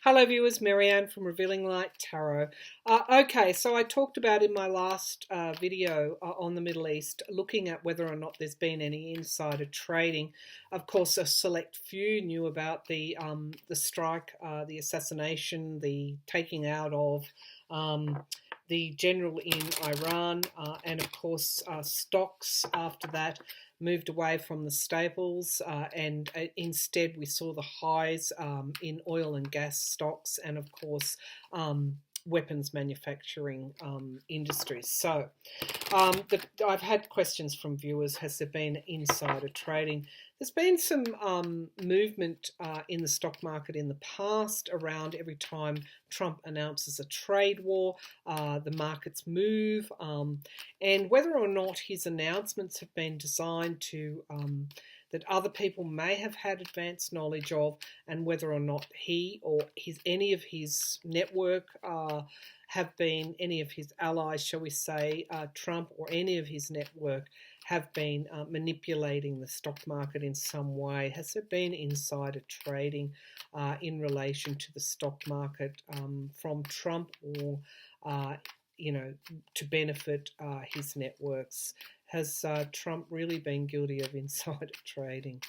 Hello viewers, Marianne from Revealing Light Tarot. Okay, so I talked about in my last video on the Middle East, looking at whether or not there's been any insider trading. Of course, a select few knew about the strike, the assassination, the taking out of the general in Iran, and of course stocks after that moved away from the staples, and instead we saw the highs in oil and gas stocks, and of course weapons manufacturing industries. So I've had questions from viewers: has there been insider trading? There's been some movement in the stock market in the past around every time Trump announces a trade war, the markets move, and whether or not his announcements have been designed to that other people may have had advanced knowledge of, and whether or not he or any of his network have been, any of his allies, shall we say, Trump or any of his network have been manipulating the stock market in some way. Has there been insider trading in relation to the stock market from Trump, or to benefit his networks? Has Trump really been guilty of insider trading?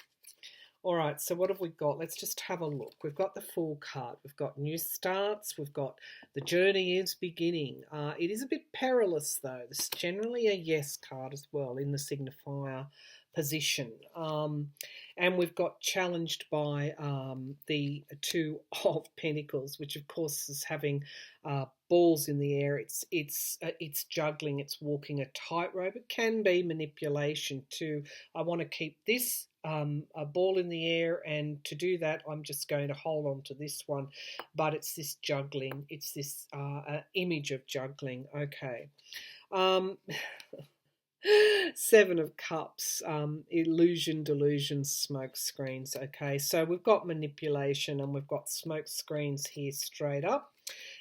All right, so what have we got? Let's just have a look. We've got the Fool card. We've got new starts. We've got the journey is beginning. It is a bit perilous, though. This is generally a yes card as well in the signifier position. And we've got challenged by the Two of Pentacles, which of course is having balls in the air. It's juggling. It's walking a tightrope. It can be manipulation too. I want to keep this a ball in the air, and to do that I'm just going to hold on to this one, but it's this juggling, it's this image of juggling. Okay. Seven of Cups, illusion, delusion, smoke screens. Okay, so we've got manipulation and we've got smoke screens here straight up.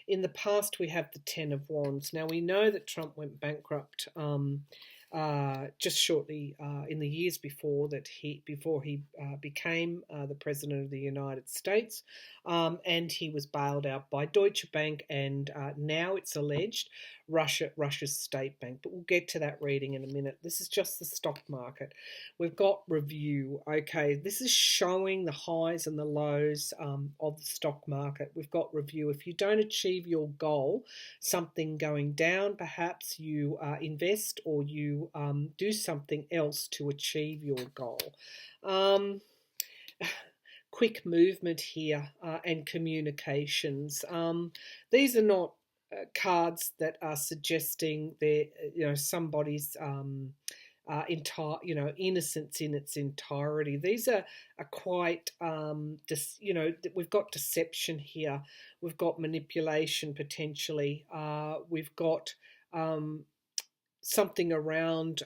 In the past we have the Ten of Wands. Now we know that Trump went bankrupt just shortly in the years before he became the President of the United States, and he was bailed out by Deutsche Bank, and now it's alleged Russia's state bank. But we'll get to that reading in a minute. This is just the stock market. We've got review. Okay, this is showing the highs and the lows of the stock market. We've got review. If you don't achieve your goal, something going down, perhaps you invest or you do something else to achieve your goal. Quick movement here and communications. These are not cards that are suggesting somebody's innocence in its entirety. These are quite we've got deception here, we've got manipulation potentially, we've got something around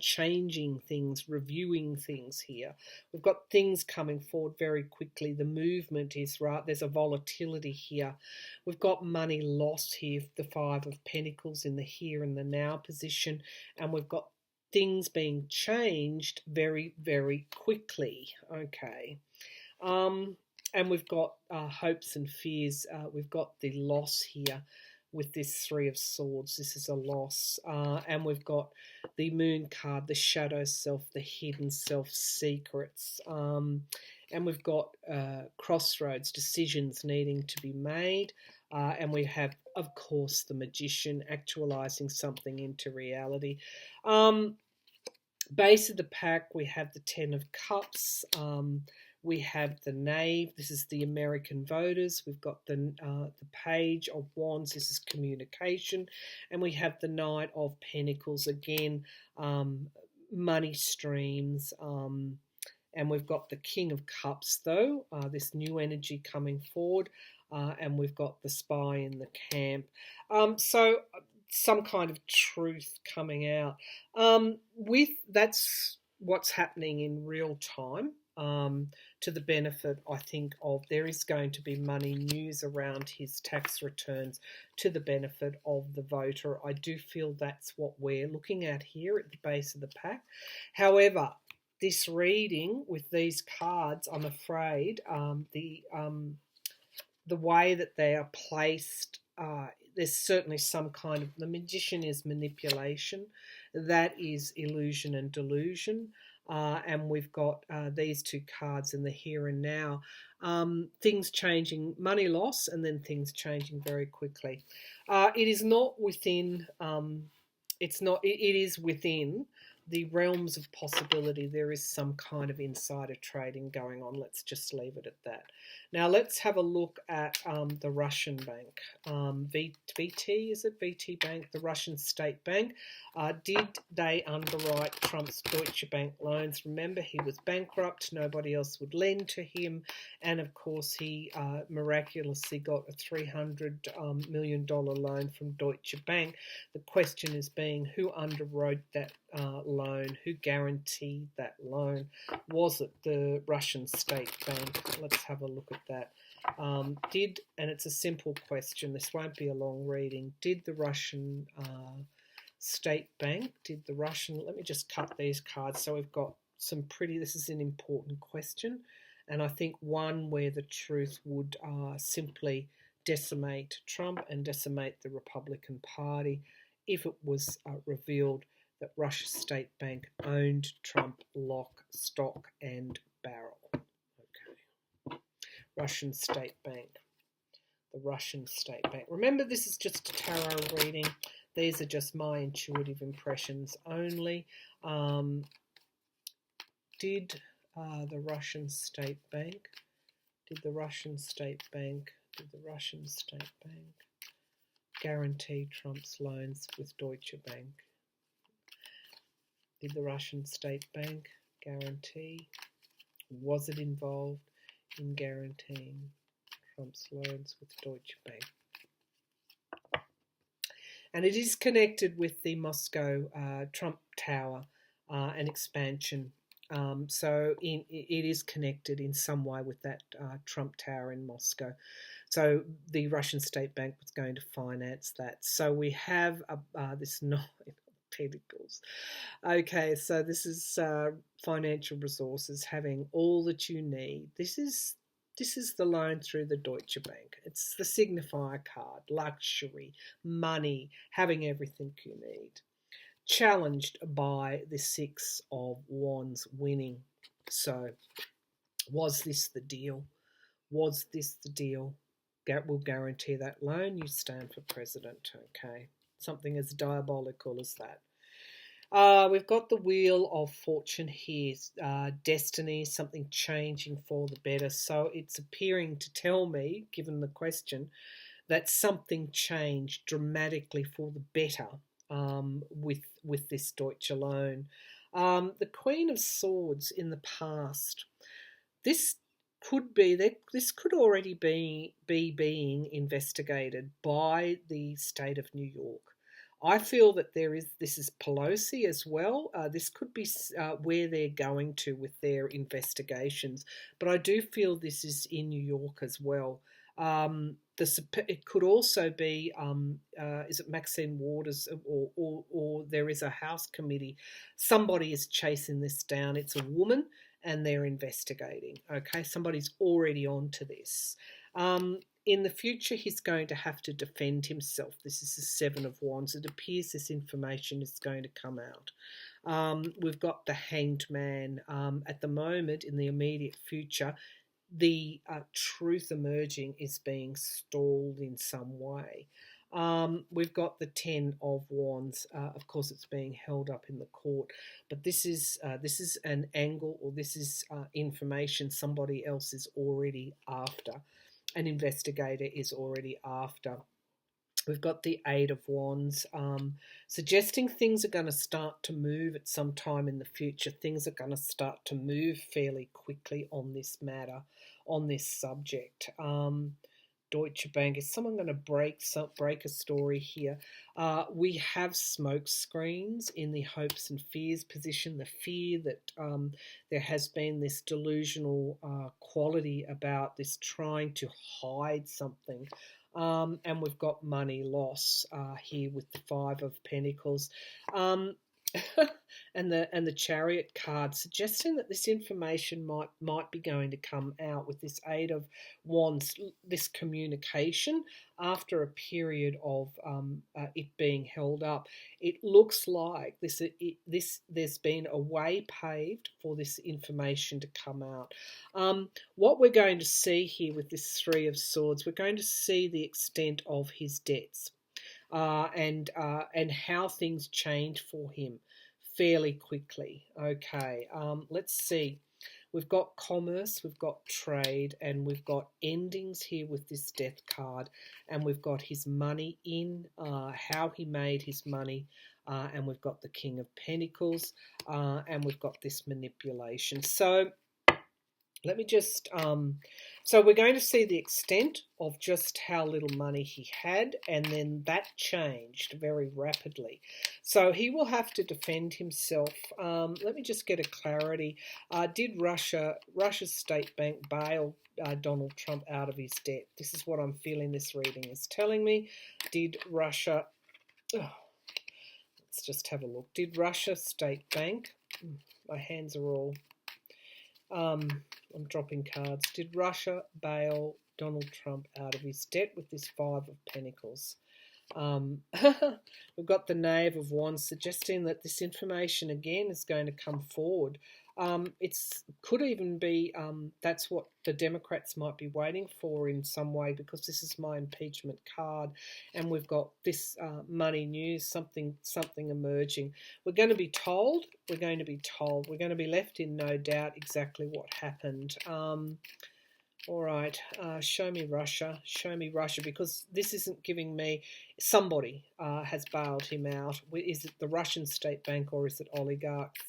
changing things, reviewing things here. We've got things coming forward very quickly. The movement is right. There's a volatility here. We've got money lost here, the Five of Pentacles in the here and the now position, and we've got things being changed very, very quickly. Okay. And we've got hopes and fears. We've got the loss here with this Three of Swords. This is a loss. And we've got the Moon card, the shadow self, the hidden self, secrets. And we've got crossroads, decisions needing to be made. And we have, of course, the Magician, actualizing something into reality. Base of the pack, we have the Ten of Cups. We have the Knave. This is the American voters. We've got the Page of Wands. This is communication. And we have the Knight of Pentacles. Again, money streams. And we've got the King of Cups, though. This new energy coming forward. And we've got the Spy in the camp. So some kind of truth coming out. That's what's happening in real time. To the benefit, I think, of there is going to be money news around his tax returns to the benefit of the voter. I do feel that's what we're looking at here at the base of the pack. However, this reading with these cards, I'm afraid, the way that they are placed, there's certainly some kind of, the magician is manipulation, that is illusion and delusion. And we've got these two cards in the here and now. Things changing, money loss, and then things changing very quickly. It is not within, it is within the realms of possibility. There is some kind of insider trading going on. Let's just leave it at that. Now let's have a look at the Russian bank. VT, is it VT Bank? The Russian state bank. Did they underwrite Trump's Deutsche Bank loans? Remember, he was bankrupt. Nobody else would lend to him. And of course, he miraculously got a $300 million loan from Deutsche Bank. The question is being, who underwrote that loan? Who guaranteed that loan? Was it the Russian state bank? Let's have a look at that. And it's a simple question, this won't be a long reading, did the Russian state bank, let me just cut these cards so we've got some pretty, this is an important question, and I think one where the truth would simply decimate Trump and decimate the Republican Party if it was revealed that Russia State Bank owned Trump lock, stock and barrel. Okay. Russian State Bank. The Russian State Bank. Remember, this is just a tarot reading. These are just my intuitive impressions only. Did the Russian State Bank, guarantee Trump's loans with Deutsche Bank? Did the Russian State Bank guarantee? Was it involved in guaranteeing Trump's loans with Deutsche Bank? And it is connected with the Moscow Trump Tower and expansion. So it is connected in some way with that Trump Tower in Moscow. So the Russian State Bank was going to finance that. So we have this 9 of Pentacles. Okay, so this is financial resources, having all that you need. This is the loan through the Deutsche Bank. It's the signifier card, luxury, money, having everything you need. Challenged by the 6 of Wands, winning. So was this the deal? Was this the deal? We'll guarantee that loan. You stand for president, okay? Something as diabolical as that. We've got the Wheel of Fortune here, destiny, something changing for the better. So it's appearing to tell me, given the question, that something changed dramatically for the better with this Deutsche loan. The Queen of Swords in the past. This could already be being investigated by the state of New York. I feel that this is Pelosi as well. This could be where they're going to with their investigations, but I do feel this is in New York as well. It could also be, is it Maxine Waters, or there is a House committee. Somebody is chasing this down. It's a woman, and they're investigating. Okay, somebody's already on to this. In the future, he's going to have to defend himself. This is the 7 of Wands. It appears this information is going to come out. We've got the Hanged Man. At the moment, in the immediate future, the truth emerging is being stalled in some way. We've got the 10 of Wands. Of course, it's being held up in the court, but this is an angle, or this is information somebody else is already after. An investigator is already after. We've got the 8 of Wands, suggesting things are going to start to move at some time in the future. Things are going to start to move fairly quickly on this matter, on this subject. Deutsche Bank. Is someone going to break a story here? We have smoke screens in the hopes and fears position. The fear that there has been this delusional quality about this trying to hide something. And we've got money loss here with the 5 of Pentacles. and the Chariot card, suggesting that this information might be going to come out with this Eight of Wands, this communication after a period of it being held up. It looks like there's been a way paved for this information to come out. What we're going to see here with this Three of Swords, we're going to see the extent of his debts. And how things change for him fairly quickly. Okay, let's see. We've got commerce, we've got trade, and we've got endings here with this death card, and we've got his money in, how he made his money, and we've got the King of Pentacles, and we've got this manipulation. So let me just, so we're going to see the extent of just how little money he had, and then that changed very rapidly. So he will have to defend himself. Let me just get a clarity. Did Russia's state bank bail Donald Trump out of his debt? This is what I'm feeling this reading is telling me. Did Russia, let's just have a look. Did Russia state bank, my hands are all, I'm dropping cards. Did Russia bail Donald Trump out of his debt with this Five of Pentacles? We've got the Knave of Wands, suggesting that this information again is going to come forward. It's could even be that's what the Democrats might be waiting for in some way, because this is my impeachment card, and we've got this money news, something emerging. We're going to be told. We're going to be told. We're going to be left in no doubt exactly what happened. All right, show me Russia. Show me Russia, because this isn't giving me. Somebody has bailed him out. Is it the Russian state bank, or is it oligarchs?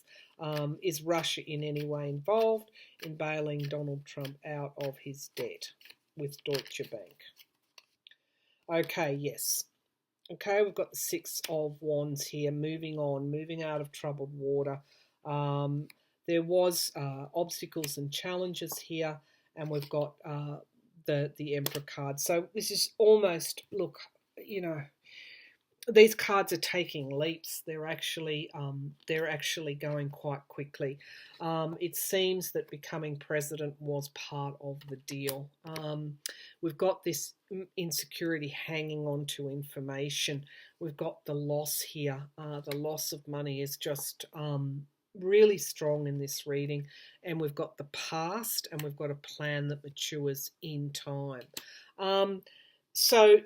Is Russia in any way involved in bailing Donald Trump out of his debt with Deutsche Bank? Okay, yes. Okay, we've got the Six of Wands here, moving on, moving out of troubled water. There was obstacles and challenges here, and we've got the Emperor card. So this is almost, look, you know, these cards are taking leaps. They're actually going quite quickly. It seems that becoming president was part of the deal. We've got this insecurity hanging on to information. We've got the loss here. The loss of money is just really strong in this reading, and we've got the past, and we've got a plan that matures in time. So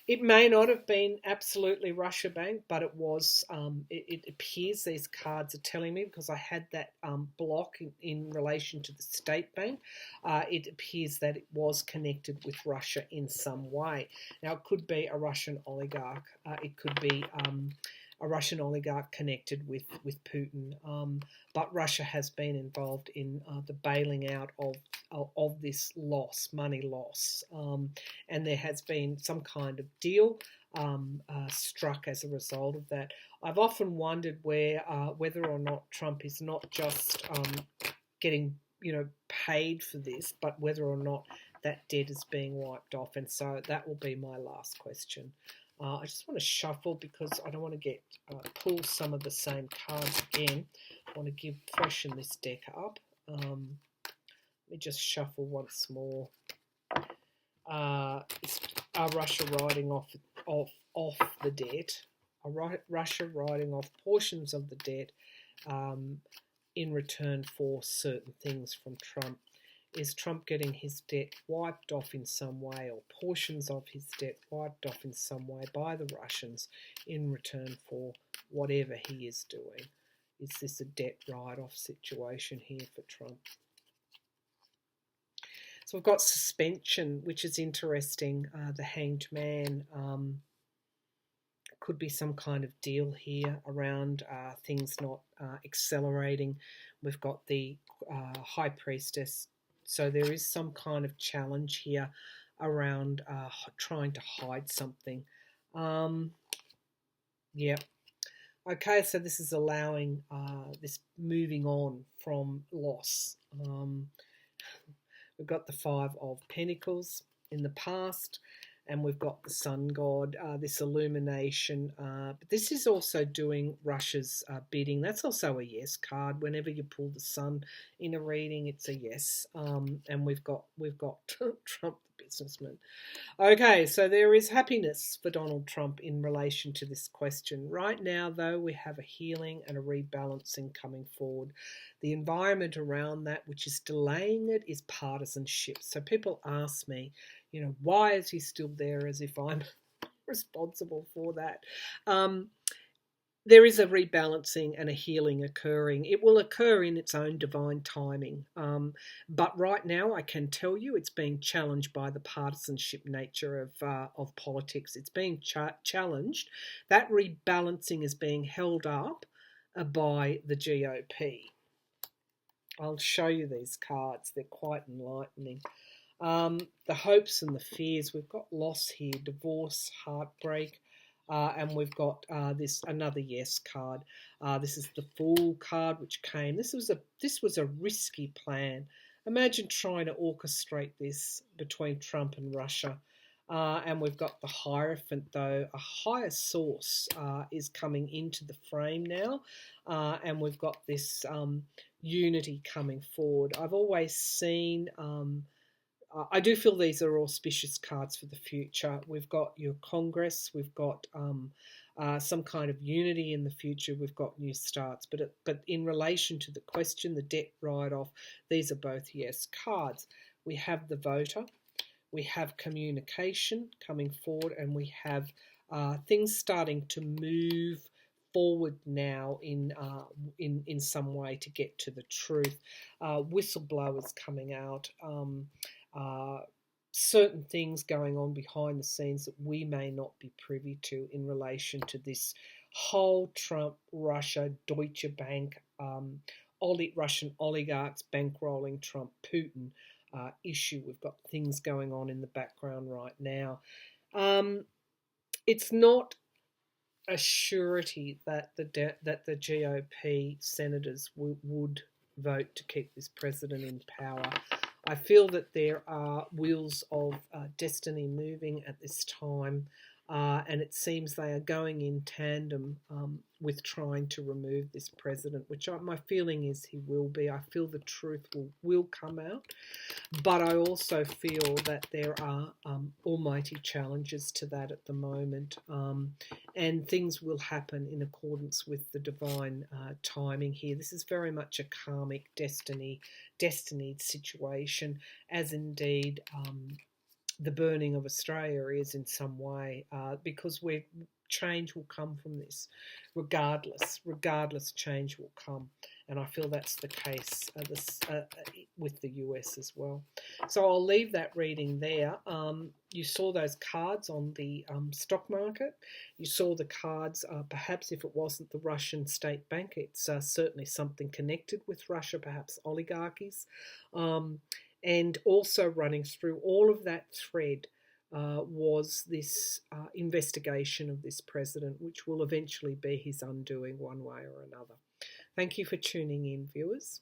it may not have been absolutely Russia Bank, but it was. It appears these cards are telling me, because I had that block in relation to the state bank. It appears that it was connected with Russia in some way. Now, it could be a Russian oligarch. It could be a Russian oligarch connected with Putin. But Russia has been involved in the bailing out of this loss, money loss. And there has been some kind of deal struck as a result of that. I've often wondered whether or not Trump is not just getting paid for this, but whether or not that debt is being wiped off. And so that will be my last question. I just want to shuffle, because I don't want to get pull some of the same cards again. I want to freshen this deck up. Let me just shuffle once more. Are Russia writing off the debt? Are Russia writing off portions of the debt in return for certain things from Trump? Is Trump getting his debt wiped off in some way, or portions of his debt wiped off in some way by the Russians in return for whatever he is doing? Is this a debt write-off situation here for Trump? So we've got suspension, which is interesting. The Hanged Man. Could be some kind of deal here around things not accelerating. We've got the High Priestess. So there is some kind of challenge here around trying to hide something. Yeah. Okay, so this is allowing this moving on from loss. We've got the Five of Pentacles in the past, and we've got the sun god, this illumination. But this is also doing Russia's bidding. That's also a yes card. Whenever you pull the sun in a reading, it's a yes. And we've got Trump, the businessman. Okay, so there is happiness for Donald Trump in relation to this question. Right now, though, we have a healing and a rebalancing coming forward. The environment around that, which is delaying it, is partisanship. So people ask me, why is he still there, as if I'm responsible for that? There is a rebalancing and a healing occurring. It will occur in its own divine timing. But right now, I can tell you it's being challenged by the partisanship nature of politics. It's being challenged. That rebalancing is being held up by the GOP. I'll show you these cards. They're quite enlightening. The hopes and the fears. We've got loss here, divorce, heartbreak. And we've got this another yes card. This is the Fool card, which came. This was a risky plan. Imagine trying to orchestrate this between Trump and Russia. And we've got the Hierophant, though. A higher source is coming into the frame now. And we've got this unity coming forward. I've always seen... I do feel these are auspicious cards for the future. We've got your Congress, we've got some kind of unity in the future, we've got new starts. But in relation to the question, the debt write-off, these are both yes cards. We have the voter, we have communication coming forward, and we have things starting to move forward now in some way to get to the truth. Whistleblowers coming out. Certain things going on behind the scenes that we may not be privy to in relation to this whole Trump, Russia, Deutsche Bank, Russian oligarchs bankrolling Trump, Putin issue. We've got things going on in the background right now. It's not a surety that the GOP senators would vote to keep this president in power. I feel that there are wheels of destiny moving at this time, and it seems they are going in tandem with trying to remove this president, which my feeling is he will be. I feel the truth will come out, but I also feel that there are almighty challenges to that at the moment, and things will happen in accordance with the divine timing here. This is very much a karmic destinied situation, as indeed the burning of Australia is in some way, because change will come from this. Regardless, change will come. And I feel that's the case with the US as well. So I'll leave that reading there. You saw those cards on the stock market. You saw the cards, perhaps if it wasn't the Russian state bank, it's certainly something connected with Russia, perhaps oligarchies. And also running through all of that thread was this investigation of this president, which will eventually be his undoing one way or another. Thank you for tuning in, viewers.